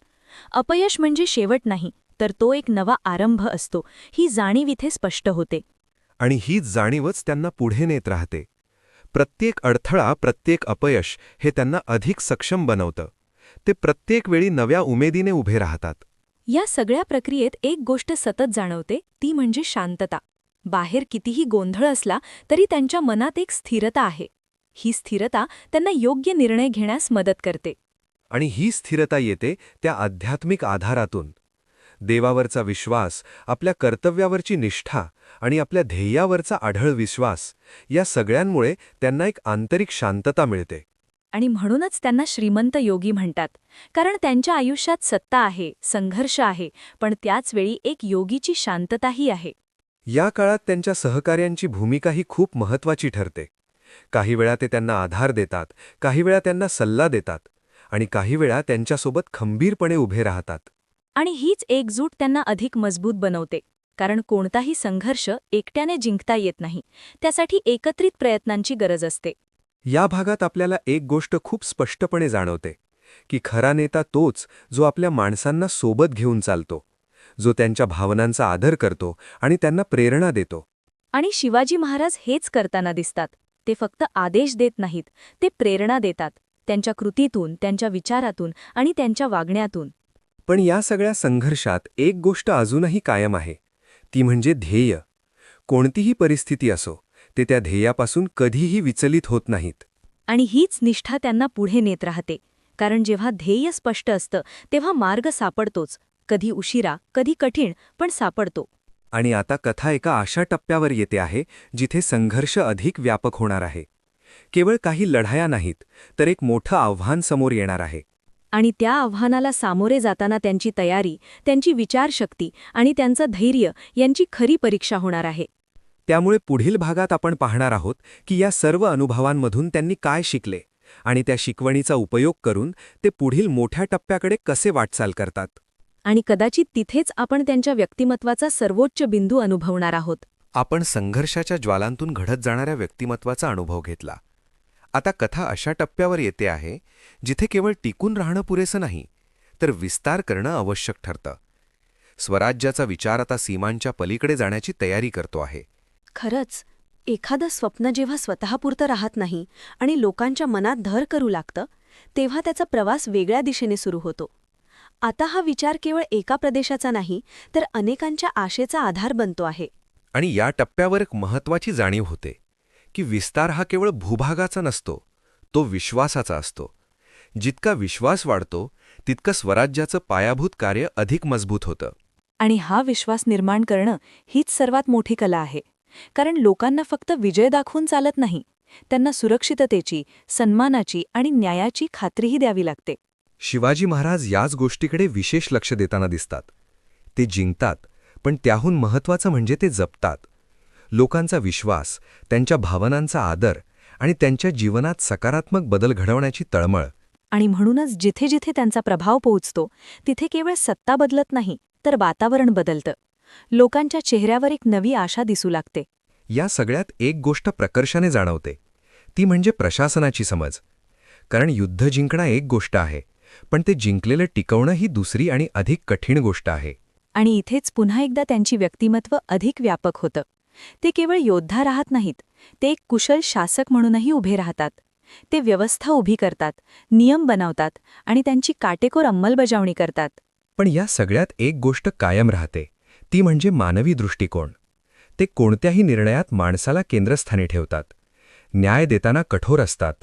अपयश म्हणजे शेवट नाही, तर तो एक नवा आरंभ असतो, ही जाणीव इथे स्पष्ट होते. आणि हीच जाणीवच त्यांना पुढे नेत राहते. प्रत्येक अडथळा, प्रत्येक अपयश हे त्यांना अधिक सक्षम बनवतं. ते प्रत्येक वेळी नव्या उमेदीने उभे राहतात. या सगळ्या प्रक्रियेत एक गोष्ट सतत जाणवते, ती म्हणजे शांतता. बाहेर कितीही गोंधळ असला तरी त्यांच्या मनात एक स्थिरता आहे. ही स्थिरता त्यांना योग्य निर्णय घेण्यास मदत करते. आणि ही स्थिरता येते त्या आध्यात्मिक आधारातून. देवावरचा विश्वास, आपल्या कर्तव्यावरची निष्ठा आणि आपल्या ध्येयावरचा अढळ विश्वास, या सगळ्यांमुळे त्यांना एक आंतरिक शांतता मिळते. आणि म्हणूनच त्यांना श्रीमंत योगी म्हणतात, कारण त्यांच्या आयुष्यात सत्ता आहे, संघर्ष आहे, पण त्याचवेळी एक योगीची शांतताही आहे. या काळात त्यांच्या सहकार्यांची भूमिकाही खूप महत्त्वाची ठरते. काही वेळा ते त्यांना आधार देतात, काही वेळा त्यांना सल्ला देतात, आणि काही वेळा त्यांच्यासोबत खंबीरपणे उभे राहतात. आणि हीच एकजूट त्यांना अधिक मजबूत बनवते, कारण कोणताही संघर्ष एकट्याने जिंकता येत नाही, त्यासाठी एकत्रित प्रयत्नांची गरज असते. या भागात आपल्याला एक गोष्ट खूप स्पष्टपणे जाणवते की खरा नेता तोच जो आपल्या माणसांना सोबत घेऊन चालतो, जो त्यांच्या भावनांचा आदर करतो आणि त्यांना प्रेरणा देतो. आणि शिवाजी महाराज हेच करताना दिसतात. ते फक्त आदेश देत नाहीत, ते प्रेरणा देतात, त्यांच्या कृतीतून, त्यांच्या विचारातून आणि त्यांच्या वागण्यातून. पण या सगळ्या संघर्षात एक गोष्ट अजूनही कायम आहे, ती म्हणजे ध्येय. कोणतीही परिस्थिती असो, ते त्या ध्येयापासून कधीही विचलित होत नाहीत. आणि हीच निष्ठा त्यांना पुढे नेत राहते, कारण जेव्हा ध्येय स्पष्ट असतं तेव्हा मार्ग सापडतोच. कधी उशिरा, कधी कठीण, पण सापडतो. आणि आता कथा एका अशा टप्प्यावर येते आहे जिथे संघर्ष अधिक व्यापक होणार आहे. केवळ काही लढाया नाहीत, तर एक मोठं आव्हान समोर येणार आहे. आणि त्या आव्हानाला सामोरे जाताना त्यांची तयारी, त्यांची विचारशक्ती आणि त्यांचं धैर्य यांची खरी परीक्षा होणार आहे. त्यामुळे पुढील भागात आपण पाहणार आहोत की या सर्व अनुभवांमधून त्यांनी काय शिकले आणि त्या शिकवणीचा उपयोग करून ते पुढील मोठ्या टप्प्याकडे कसे वाटचाल करतात. आणि कदाचित तिथेच आपण त्यांच्या व्यक्तिमत्वाचा सर्वोच्च बिंदू अनुभवणार आहोत. आपण संघर्षाच्या ज्वालांतून घडत जाणाऱ्या व्यक्तिमत्वाचा अनुभव घेतला. आता कथा अशा टप्प्यावर येते आहे जिथे केवळ टिकून राहणं पुरेसं नाही, तर विस्तार करणं आवश्यक ठरतं. स्वराज्याचा विचार आता सीमांच्या पलीकडे जाण्याची तयारी करतो आहे. खरंच, एखादं स्वप्न जेव्हा स्वतःपुरतं राहत नाही आणि लोकांच्या मनात धर करू लागतं, तेव्हा त्याचा प्रवास वेगळ्या दिशेने सुरू होतो. आता हा विचार केवळ एका प्रदेशाचा नाही, तर अनेकांच्या आशेचा आधार बनतो आहे. आणि या टप्प्यावर एक महत्त्वाची जाणीव होते की विस्तार हा केवळ भूभागाचा नसतो, तो विश्वासाचा असतो. जितका विश्वास वाढतो तितकं स्वराज्याचं पायाभूत कार्य अधिक मजबूत होतं. आणि हा विश्वास निर्माण करणं हीच सर्वात मोठी कला आहे. कारण लोकांना फक्त विजय दाखवून चालत नाही, त्यांना सुरक्षिततेची, सन्मानाची आणि न्यायाची खात्रीही द्यावी लागते. शिवाजी महाराज याच गोष्टीकडे विशेष लक्ष देताना दिसतात. ते जिंकतात, पण त्याहून महत्त्वाचं म्हणजे ते जपतात. लोकांचा विश्वास, त्यांच्या भावनांचा आदर आणि त्यांच्या जीवनात सकारात्मक बदल घडवण्याची तळमळ. आणि म्हणूनच जिथे जिथे त्यांचा प्रभाव पोहोचतो, तिथे केवळ सत्ता बदलत नाही, तर वातावरण बदलतं. लोकांच्या चेहऱ्यावर एक नवी आशा दिसू लागते. या सगळ्यात एक गोष्ट प्रकर्षाने जाणवते, ती म्हणजे प्रशासनाची समज. कारण युद्ध जिंकणं एक गोष्ट आहे, पण ते जिंकलेलं टिकवणं ही दुसरी आणि अधिक कठीण गोष्ट आहे. आणि इथेच पुन्हा एकदा त्यांची व्यक्तिमत्व अधिक व्यापक होतं. ते केवळ योद्धा राहत नाहीत, ते एक कुशल शासक म्हणूनही उभे राहतात. ते व्यवस्था उभी करतात, नियम बनवतात आणि त्यांची काटेकोर अंमलबजावणी करतात. पण या सगळ्यात एक गोष्ट कायम राहते, ती म्हणजे मानवी दृष्टिकोन. ते कोणत्याही निर्णयात माणसाला केंद्रस्थानी ठेवतात. न्याय देताना कठोर असतात,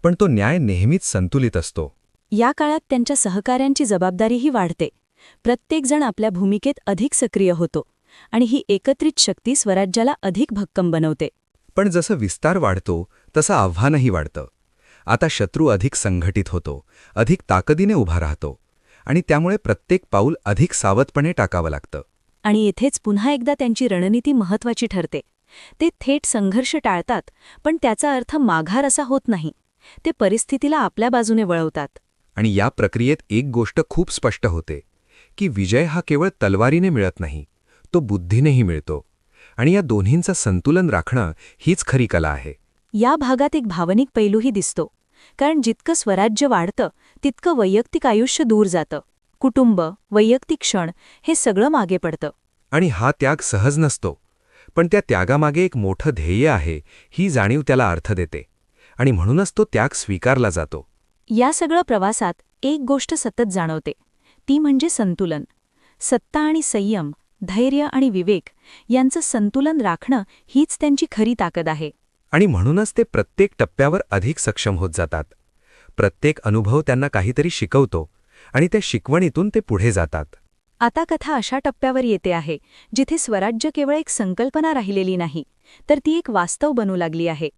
पण तो न्याय नेहमीच संतुलित असतो. या काळात त्यांच्या सहकाऱ्यांची जबाबदारीही वाढते. प्रत्येकजण आपल्या भूमिकेत अधिक सक्रिय होतो आणि ही एकत्रित शक्ती स्वराज्याला अधिक भक्कम बनवते. पण जसं विस्तार वाढतो तसं आव्हानही वाढतं. आता शत्रू अधिक संघटित होतो, अधिक ताकदीने उभा राहतो आणि त्यामुळे प्रत्येक पाऊल अधिक सावधपणे टाकावं लागतं. आणि इथेच पुन्हा एकदा त्यांची रणनीती महत्त्वाची ठरते. ते थेट संघर्ष टाळतात, पण त्याचा अर्थ माघार असा होत नाही. ते परिस्थितीला आपल्या बाजूने वळवतात. आणि या प्रक्रियेत एक गोष्ट खूप स्पष्ट होते की विजय हा केवळ तलवारीने मिळत नाही, तो बुद्धीनेही मिळतो. आणि या दोन्हींचं संतुलन राखणं हीच खरी कला आहे. या भागात एक भावनिक पैलूही दिसतो. कारण जितकं स्वराज्य वाढतं तितकं वैयक्तिक आयुष्य दूर जातं. कुटुंब, वैयक्तिक क्षण हे सगळं मागे पडतं. आणि हा त्याग सहज नसतो, पण त्या त्यागामागे एक मोठं ध्येय आहे ही जाणीव त्याला अर्थ देते, आणि म्हणूनच तो त्याग स्वीकारला जातो. या सगळ्या प्रवासात एक गोष्ट सतत जाणवते, ती म्हणजे संतुलन. सत्ता आणि संयम, धैर्य आणि विवेक यांचं संतुलन राखणं हीच त्यांची खरी ताकद आहे. आणि म्हणूनच ते प्रत्येक टप्प्यावर अधिक सक्षम होत जातात. प्रत्येक अनुभव त्यांना काहीतरी शिकवतो, आणि त्या शिकवणीतून ते पुढे जातात. आता कथा अशा टप्प्यावर येते आहे जिथे स्वराज्य केवळ एक संकल्पना राहिलेली नाही, तर ती एक वास्तव बनू लागली आहे.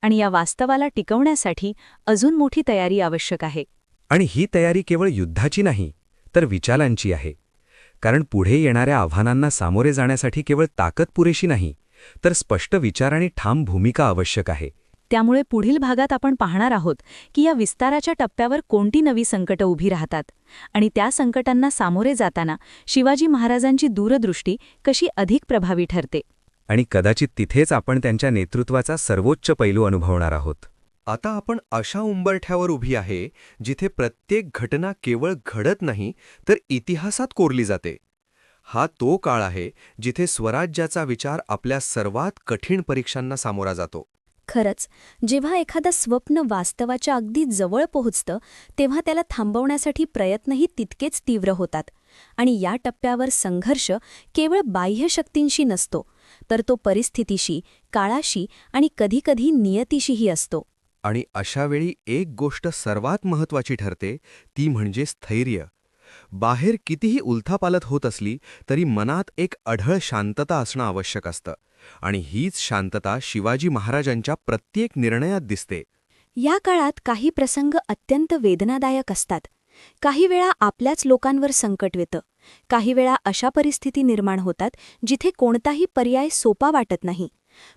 आणि या वास्तवाला टिकवण्यासाठी अजून मोठी तयारी आवश्यक आहे. आणि ही तयारी केवळ युद्धाची नाही, तर विचारांची आहे. कारण पुढे येणाऱ्या आव्हानांना सामोरे जाण्यासाठी केवळ ताकद पुरेशी नाही, तर स्पष्ट विचार आणि ठाम भूमिका आवश्यक आहे. त्यामुळे पुढील भागात आपण पाहणार आहोत की या विस्ताराच्या टप्प्यावर कोणती नवी संकटं उभी राहतात, आणि त्या संकटांना सामोरे जाताना शिवाजी महाराजांची दूरदृष्टी कशी अधिक प्रभावी ठरते. आणि कदाचित तिथेच आपण त्यांच्या नेतृत्वाचा सर्वोच्च पैलू अनुभवणार आहोत. आता आपण अशा उंबरठ्यावर उभी आहे जिथे प्रत्येक घटना केवळ घडत नाही तर इतिहासात कोरली जाते. हा तो काळ आहे जिथे स्वराज्याचा विचार आपल्या सर्वात कठीण परीक्षांना सामोरा जातो. खरंच, जेव्हा एखादं स्वप्न वास्तवाच्या अगदी जवळ पोहोचतं तेव्हा त्याला थांबवण्यासाठी प्रयत्नही तितकेच तीव्र होतात. आणि या टप्प्यावर संघर्ष केवळ बाह्य शक्तींशी नसतो, तर तो परिस्थितीशी, काळाशी आणि कधीकधी नियतीशीही असतो. आणि अशावेळी एक गोष्ट सर्वात महत्त्वाची ठरते, ती म्हणजे स्थैर्य. बाहेर कितीही उलथापालथ होत असली तरी मनात एक अढळ शांतता असणं आवश्यक असतं, आणि हीच शांतता शिवाजी महाराजांच्या प्रत्येक निर्णयात दिसते. या काळात काही प्रसंग अत्यंत वेदनादायक असतात. काही वेळा आपल्याच लोकांवर संकट येतं. काही वेळा अशा परिस्थिती निर्माण होतात जिथे कोणताही पर्याय सोपा वाटत नाही.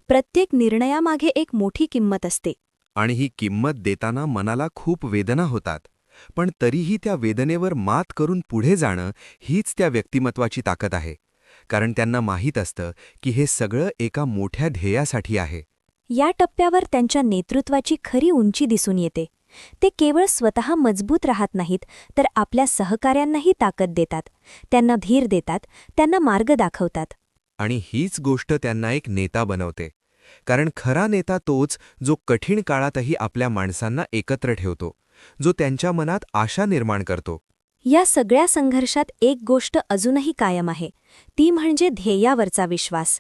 प्रत्येक निर्णयामागे एक मोठी किंमत असते. आणि ही किंमत देताना मनाला खूप वेदना होतात, पण तरीही त्या वेदनेवर मात करून पुढे जाणं हीच त्या व्यक्तिमत्वाची ताकद आहे. कारण त्यांना माहीत असतं की हे सगळं एका मोठ्या ध्येयासाठी आहे. या टप्प्यावर त्यांच्या नेतृत्वाची खरी उंची दिसून येते. ते केवळ स्वतः मजबूत राहत नाहीत, तर आपल्या सहकाऱ्यांनाही ताकद देतात, त्यांना धीर देतात, त्यांना मार्ग दाखवतात. आणि हीच गोष्ट त्यांना एक नेता बनवते. कारण खरा नेता तोच जो कठीण काळातही आपल्या माणसांना एकत्र ठेवतो, जो त्यांच्या मनात आशा निर्माण करतो. या सगळ्या संघर्षात एक गोष्ट अजूनही कायम आहे, ती म्हणजे ध्येयावरचा विश्वास.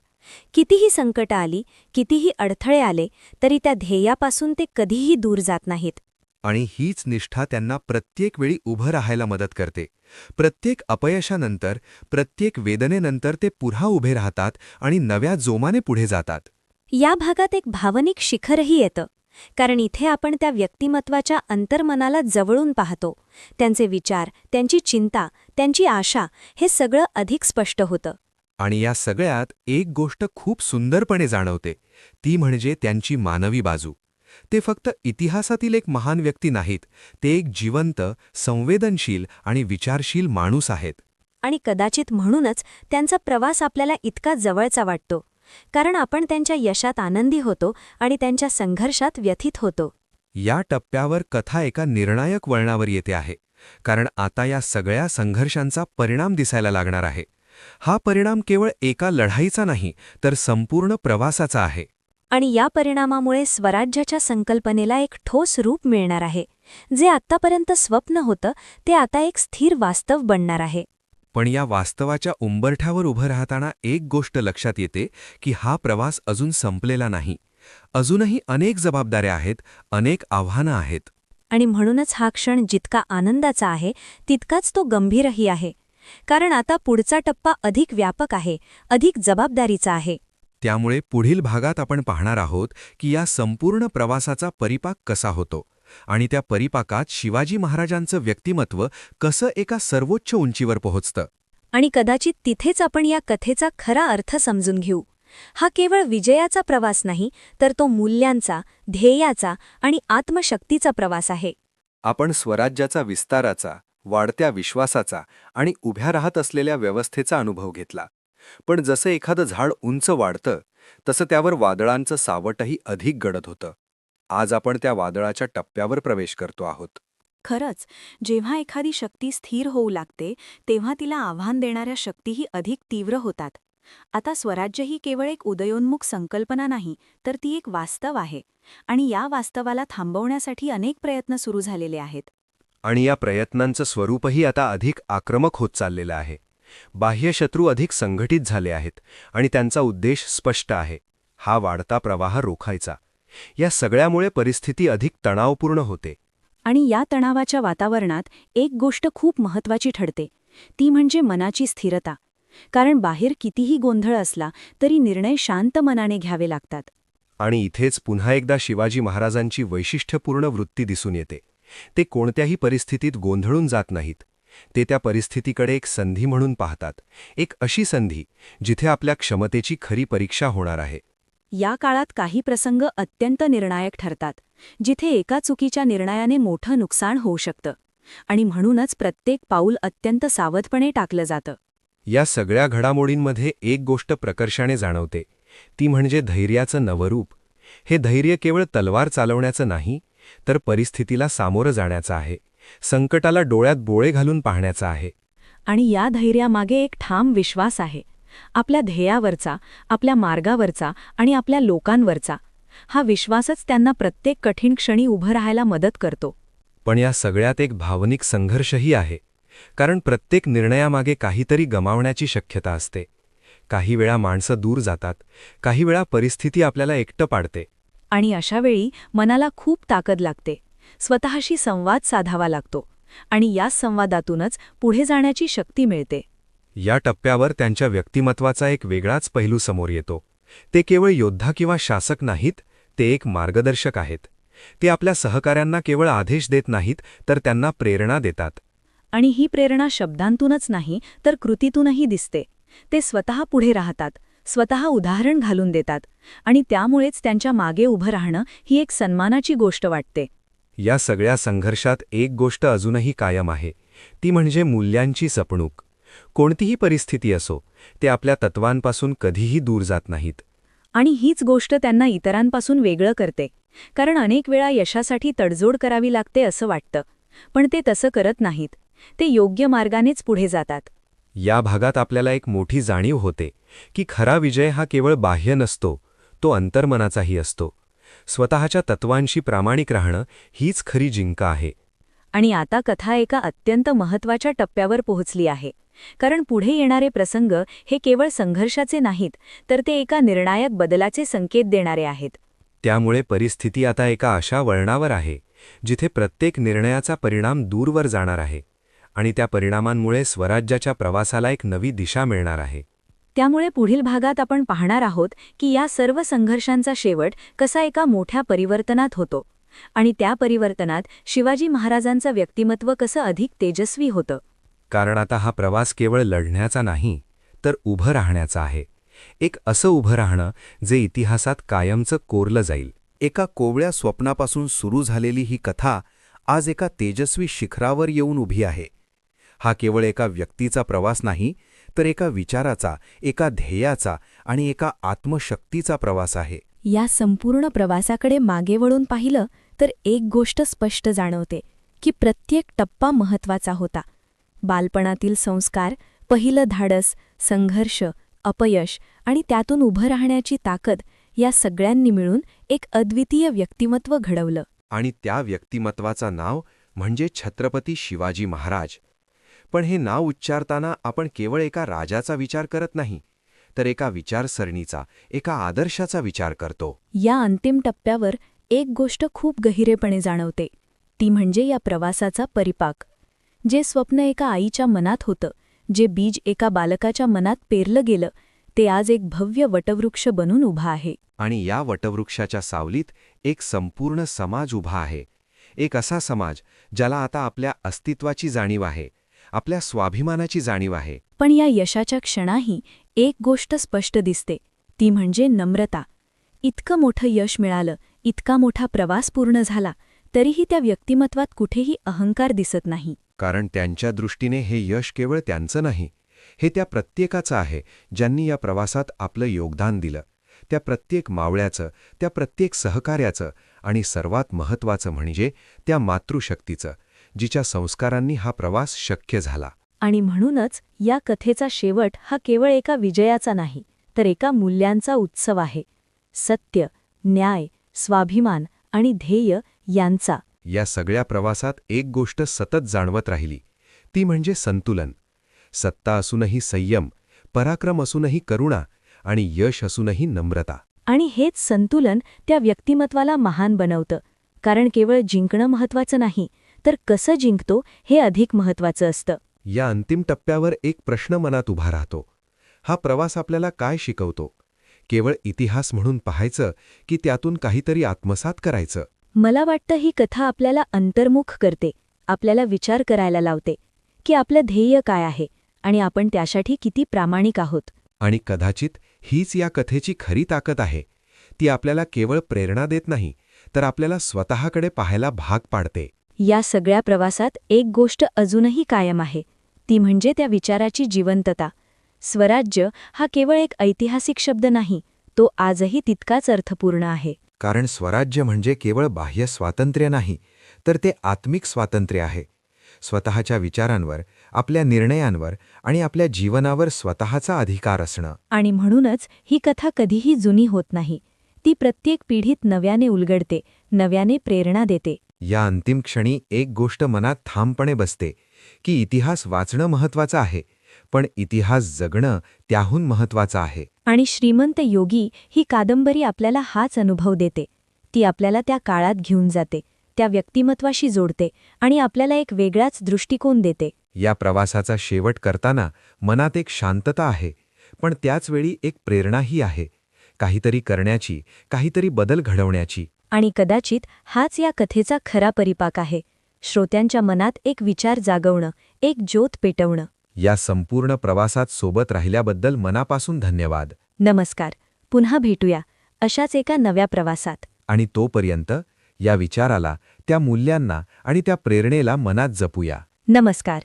कितीही संकटं आली, कितीही अडथळे आले, तरी त्या ध्येयापासून ते कधीही दूर जात नाहीत. आणि हीच निष्ठा त्यांना प्रत्येक वेळी उभं राहायला मदत करते. प्रत्येक अपयशानंतर, प्रत्येक वेदनेनंतर ते पुन्हा उभे राहतात आणि नव्या जोमाने पुढे जातात. या भागात एक भावनिक शिखरही येतं, कारण इथे आपण त्या व्यक्तिमत्वाच्या अंतर्मनाला जवळून पाहतो. त्यांचे विचार, त्यांची चिंता, त्यांची आशा हे सगळं अधिक स्पष्ट होतं. आणि या सगळ्यात एक गोष्ट खूप सुंदरपणे जाणवते, ती म्हणजे त्यांची मानवी बाजू. ते फक्त इतिहासातील एक महान व्यक्ती नाहीत, ते एक जिवंत, संवेदनशील आणि विचारशील माणूस आहेत. आणि कदाचित म्हणूनच त्यांचा प्रवास आपल्याला इतका जवळचा वाटतो, कारण आपण त्यांच्या यशात आनंदी होतो आणि त्यांच्या संघर्षात व्यथित होतो. या टप्प्यावर कथा एका निर्णायक वळणावर येते आहे, कारण आता या सगळ्या संघर्षांचा परिणाम दिसायला लागणार आहे. हा परिणाम केवळ एका लढाईचा नाही, तर संपूर्ण प्रवासाचा आहे. आणि या परिणामामुळे स्वराज्याच्या संकल्पनेला एक ठोस रूप मिळणार आहे. जे आत्तापर्यंत स्वप्न होतं ते आता एक स्थिर वास्तव बनणार आहे. पण या वास्तवाच्या उंबरठ्यावर उभं राहताना एक गोष्ट लक्षात येते की हा प्रवास अजून संपलेला नाही. अजूनही अनेक जबाबदाऱ्या आहेत, अनेक आव्हानं आहेत. आणि म्हणूनच हा क्षण जितका आनंदाचा आहे तितकाच तो गंभीरही आहे. कारण आता पुढचा टप्पा अधिक व्यापक आहे, अधिक जबाबदारीचा आहे. त्यामुळे पुढील भागात आपण पाहणार आहोत की या संपूर्ण प्रवासाचा परिपाक कसा होतो, आणि त्या परिपाकात शिवाजी महाराजांचं व्यक्तिमत्व कसं एका सर्वोच्च उंचीवर पोहोचतं. आणि कदाचित तिथेच आपण या कथेचा खरा अर्थ समजून घेऊ. हा केवळ विजयाचा प्रवास नाही, तर तो मूल्यांचा, ध्येयाचा आणि आत्मशक्तीचा प्रवास आहे. आपण स्वराज्याचा विस्ताराचा, वाढत्या विश्वासाचा आणि उभ्या राहत असलेल्या व्यवस्थेचा अनुभव घेतला. पण जसं एखादं झाड उंच वाढतं तसं त्यावर वादळांचं सावटही अधिक गडद होतं. आज आपण त्या वादळाच्या टप्प्यावर प्रवेश करतो आहोत. खरंच, जेव्हा एखादी शक्ती स्थिर होऊ लागते तेव्हा तिला आव्हान देणाऱ्या शक्तीही अधिक तीव्र होतात. आता स्वराज्य ही केवळ एक उदयोन्मुख संकल्पना नाही, तर ती एक वास्तव आहे. आणि या वास्तवाला थांबवण्यासाठी अनेक प्रयत्न सुरू झालेले आहेत. आणि या प्रयत्नांचं स्वरूपही आता अधिक आक्रमक होत चाललेलं आहे. बाह्य शत्रू अधिक संघटित झाले आहेत आणि त्यांचा उद्देश स्पष्ट आहे, हा वाढता प्रवाह रोखायचा. या सगळ्यामुळे परिस्थिती अधिक तणावपूर्ण होते. आणि या तणावाच्या वातावरणात एक गोष्ट खूप महत्त्वाची ठरते, ती म्हणजे मनाची स्थिरता. कारण बाहेर कितीही गोंधळ असला तरी निर्णय शांत मनाने घ्यावे लागतात. आणि इथेच पुन्हा एकदा शिवाजी महाराजांची वैशिष्ट्यपूर्ण वृत्ती दिसून येते. ते कोणत्याही परिस्थितीत गोंधळून जात नाहीत. ते त्या परिस्थितीकडे एक संधी म्हणून पाहतात, एक अशी संधी जिथे आपल्या क्षमतेची खरी परीक्षा होणार आहे. या काळात काही प्रसंग अत्यंत निर्णायक ठरतात, जिथे एका चुकीच्या निर्णयाने मोठं नुकसान होऊ शकतं. आणि म्हणूनच प्रत्येक पाऊल अत्यंत सावधपणे टाकलं जातं. या सगळ्या घडामोडींमध्ये एक गोष्ट प्रकर्षाने जाणवते, ती म्हणजे धैर्याचं नवरूप. हे धैर्य केवळ तलवार चालवण्याचं नाही, तर परिस्थितीला सामोरं जाण्याचं आहे, संकटाला डोळ्यात बोळे घालून पाहण्याचं आहे. आणि या धैर्यामागे एक ठाम विश्वास आहे, आपल्या ध्येयावरचा, आपल्या मार्गावरचा आणि आपल्या लोकांवरचा. हा विश्वासच त्यांना प्रत्येक कठीण क्षणी उभं राहायला मदत करतो. पण या सगळ्यात एक भावनिक संघर्षही आहे. कारण प्रत्येक निर्णयामागे काहीतरी गमावण्याची शक्यता असते. काही वेळा माणसं दूर जातात, काही वेळा परिस्थिती आपल्याला एकटं पाडते. आणि अशावेळी मनाला खूप ताकद लागते, स्वतःशी संवाद साधावा लागतो. आणि या संवादातूनच पुढे जाण्याची शक्ती मिळते. या टप्प्यावर त्यांच्या व्यक्तिमत्वाचा एक वेगळाच पैलू समोर येतो. ते केवळ योद्धा किंवा शासक नाहीत, ते एक मार्गदर्शक आहेत. ते आपल्या सहकाऱ्यांना केवळ आदेश देत नाहीत, तर त्यांना प्रेरणा देतात. आणि ही प्रेरणा शब्दांतूनच नाही, तर कृतीतूनही दिसते. ते स्वतः पुढे राहतात, स्वतः उदाहरण घालून देतात. आणि त्यामुळेच त्यांच्या मागे उभं राहणं ही एक सन्मानाची गोष्ट वाटते. या सगळ्या संघर्षात एक गोष्ट अजूनही कायम आहे, ती म्हणजे मूल्यांची जपणूक. कोणतीही परिस्थिती असो, ते आपल्या तत्वांपासून कधीही दूर जात नाहीत. आणि हीच गोष्ट त्यांना इतरांपासून वेगळं करते. कारण अनेक वेळा यशासाठी तडजोड करावी लागते असं वाटतं, पण ते तसं करत नाहीत. ते योग्य मार्गानेच पुढे जातात. या भागात आपल्याला एक मोठी जाणीव होते की खरा विजय हा केवळ बाह्य नसतो, तो अंतर्मनाचाही असतो. स्वतःच्या तत्वांशी प्रामाणिक राहणं हीच खरी जिंक आहे. आणि आता कथा एका अत्यंत महत्त्वाच्या टप्प्यावर पोहोचली आहे. कारण पुढे येणारे प्रसंग हे केवळ संघर्षाचे नाहीत, तर ते एका निर्णायक बदलाचे संकेत देणारे आहेत. त्यामुळे परिस्थिती आता एका अशा वळणावर आहे जिथे प्रत्येक निर्णयाचा परिणाम दूरवर जाणार आहे. आणि त्या परिणामांमुळे स्वराज्याच्या प्रवासाला एक नवी दिशा मिळणार आहे. त्यामुळे पुढील भागात आपण पाहणार आहोत की या सर्व संघर्षांचा शेवट कसा एका मोठ्या परिवर्तनात होतो. आणि त्या परिवर्तनात शिवाजी महाराजांचं व्यक्तिमत्व कसं अधिक तेजस्वी होतं. कारण आता हा प्रवास केवळ लढण्याचा नाही, तर उभं राहण्याचा आहे. एक असं उभं राहणं जे इतिहासात कायमचं कोरलं जाईल. एका कोवळ्या स्वप्नापासून सुरू झालेली ही कथा आज एका तेजस्वी शिखरावर येऊन उभी आहे. हा केवळ एका व्यक्तीचा प्रवास नाही, तर एका विचाराचा, एका ध्येयाचा आणि एका आत्मशक्तीचा प्रवास आहे. या संपूर्ण प्रवासाकडे मागे वळून पाहिलं तर एक गोष्ट स्पष्ट जाणवते की प्रत्येक टप्पा महत्त्वाचा होता. बालपणातील संस्कार, पहिलं धाडस, संघर्ष, अपयश आणि त्यातून उभं राहण्याची ताकद या सगळ्यांनी मिळून एक अद्वितीय व्यक्तिमत्व घडवलं. आणि त्या व्यक्तिमत्वाचं नाव म्हणजे छत्रपती शिवाजी महाराज. पण हे नाव उच्चारताना आपण केवळ एका राजाचा विचार करत नाही, तर एका विचारसरणीचा, एका आदर्शाचा विचार करतो. या अंतिम टप्प्यावर एक गोष्ट खूप गहिरेपणे जाणवते, ती म्हणजे या प्रवासाचा परिपाक. जे स्वप्न एका आईच्या मनात होतं, जे बीज एका बालकाच्या मनात पेरलं गेलं, ते आज एक भव्य वटवृक्ष बनून उभा आहे. आणि या वटवृक्षाच्या सावलीत एक संपूर्ण समाज उभा आहे. एक असा समाज ज्याला आता आपल्या अस्तित्वाची जाणीव आहे, आपल्या स्वाभिमानाची जाणीव आहे. पण या यशाच्या क्षणाही एक गोष्ट स्पष्ट दिसते, ती म्हणजे नम्रता. इतकं मोठं यश मिळालं, इतका मोठा प्रवास पूर्ण झाला, तरीही त्या व्यक्तिमत्वात कुठेही अहंकार दिसत नाही. कारण त्यांच्या दृष्टीने हे यश केवळ त्यांचं नाही, हे त्या प्रत्येकाचं आहे ज्यांनी या प्रवासात आपलं योगदान दिलं. त्या प्रत्येक मावळ्याचं, त्या प्रत्येक सहकार्याचं आणि सर्वात महत्त्वाचं म्हणजे त्या मातृशक्तीचं, जिच्या संस्कारांनी हा प्रवास शक्य झाला. आणि म्हणूनच या कथेचा शेवट हा केवळ एका विजयाचा नाही, तर एका मूल्यांचा उत्सव आहे. सत्य, न्याय, स्वाभिमान आणि ध्येय यांचा. या सगळ्या प्रवासात एक गोष्ट सतत जाणवत राहिली, ती म्हणजे संतुलन. सत्ता असूनही संयम, पराक्रम असूनही करुणा आणि यश असूनही नम्रता. आणि हेच संतुलन त्या व्यक्तिमत्वाला महान बनवतं. कारण केवळ जिंकणं महत्वाचं नाही, तर कसं जिंकतो हे अधिक महत्वाचं असतं. या अंतिम टप्प्यावर एक प्रश्न मनात उभा राहतो. हा प्रवास आपल्याला काय शिकवतो? केवळ इतिहास म्हणून पाहायचं की त्यातून काहीतरी आत्मसात करायचं? मला वाटतं ही कथा आपल्याला अंतर्मुख करते, आपल्याला विचार करायला लावते की आपलं ध्येय काय आहे आणि आपण त्यासाठी किती प्रामाणिक आहोत. आणि कदाचित हीच या कथेची खरी ताकद आहे. ती आपल्याला केवळ प्रेरणा देत नाही, तर आपल्याला स्वतःकडे पाहायला भाग पाडते. या सगळ्या प्रवासात एक गोष्ट अजूनही कायम आहे, ती म्हणजे त्या विचाराची जिवंतता. स्वराज्य हा केवळ एक ऐतिहासिक शब्द नाही, तो आजही तितकाच अर्थपूर्ण आहे. कारण स्वराज्य म्हणजे केवळ बाह्य स्वातंत्र्य नाही, तर ते आत्मिक स्वातंत्र्य आहे. स्वतःच्या विचारांवर, आपल्या निर्णयांवर आणि आपल्या जीवनावर स्वतःचा अधिकार असणं. आणि म्हणूनच ही कथा कधीही जुनी होत नाही. ती प्रत्येक पिढीत नव्याने उलगडते, नव्याने प्रेरणा देते. या अंतिम क्षणी एक गोष्ट मनात ठामपणे बसते की इतिहास वाचणं महत्त्वाचं आहे, पण इतिहास जगणं त्याहून महत्त्वाचं आहे. आणि श्रीमंत योगी ही कादंबरी आपल्याला हाच अनुभव देते. ती आपल्याला त्या काळात घेऊन जाते, त्या व्यक्तिमत्वाशी जोडते आणि आपल्याला एक वेगळाच दृष्टिकोन देते. या प्रवासाचा शेवट करताना मनात एक शांतता आहे, पण त्याचवेळी एक प्रेरणाही आहे. काहीतरी करण्याची, काहीतरी बदल घडवण्याची. आणि कदाचित हाच या कथेचा खरा परिपाक आहे. श्रोत्यांच्या मनात एक विचार जागवणं, एक ज्योत पेटवणं. या संपूर्ण प्रवासात सोबत राहिल्याबद्दल मनापासून धन्यवाद. नमस्कार. पुन्हा भेटूया अशाच एका नव्या प्रवासात. आणि तोपर्यंत या विचाराला, त्या मूल्यांना आणि त्या प्रेरणेला मनात जपूया. नमस्कार.